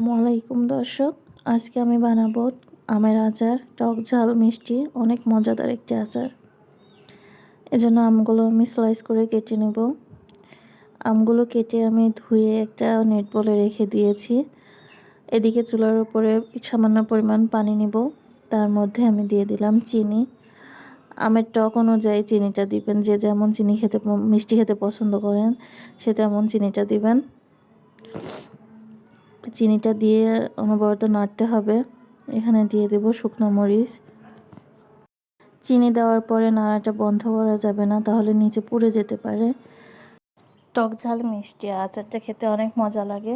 আসসালামু আলাইকুম দর্শক। আজকে আমি বানাবো আমের আচার, টক ঝাল মিষ্টি, অনেক মজাদার একটি আচার। এজন্য আমগুলো আমি স্লাইস করে কেটে নেব। আমগুলো কেটে আমি ধুয়ে একটা নেট বলে রেখে দিয়েছি। এদিকে চুলার উপরে সামান্য পরিমাণ পানি নেব, তার মধ্যে আমি দিয়ে দিলাম চিনি। আমের টক অনুযায়ী চিনিটা দিবেন, যে যেমন চিনি খেতে মিষ্টি খেতে পছন্দ করেন সে তেমন চিনিটা দিবেন। চিনিটা দিয়ে অনবরত নাড়তে হবে। এখানে দিয়ে দেব শুকনো মরিচ। চিনি দেওয়ার পরে নাড়াটা বন্ধ করা যাবে না, তাহলে নিচে পুড়ে যেতে পারে। টক ঝাল মিষ্টি আচারটা খেতে অনেক মজা লাগে,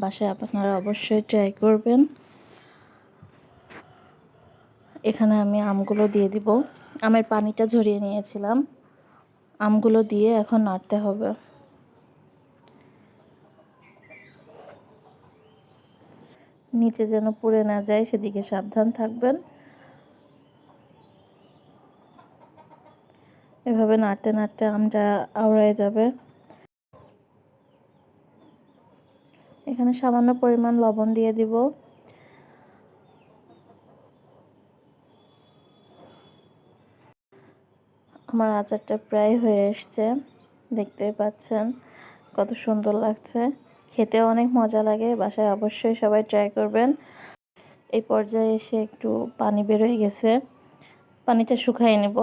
বাসায় আপনারা অবশ্যই ট্রাই করবেন। এখানে আমি আমগুলো দিয়ে দিব। আমের পানিটা ঝরিয়ে নিয়েছিলাম। আমগুলো দিয়ে এখন নাড়তে হবে। নিচে যেন পুড়ে না যায় সেদিকে সাবধান থাকবেন। এভাবে নাড়তে নাড়তে আমটা আওড়ায় যাবে। এখানে সামান্য পরিমাণ লবণ দিয়ে দিব। আমার আচারটা প্রায় হয়ে এসছে, দেখতেই পাচ্ছেন কত সুন্দর লাগছে। খেতেও অনেক মজা লাগে, বাসায় অবশ্যই সবাই ট্রাই করবেন। এই পর্যায়ে এসে একটু পানি বের হয়ে গেছে, পানিটা শুকাই নেব।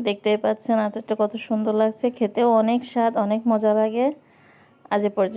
দেখতেই পাচ্ছেন আচারটা কত সুন্দর লাগছে, খেতেও অনেক স্বাদ, অনেক মজা লাগে। আজ এ পর্যন্ত।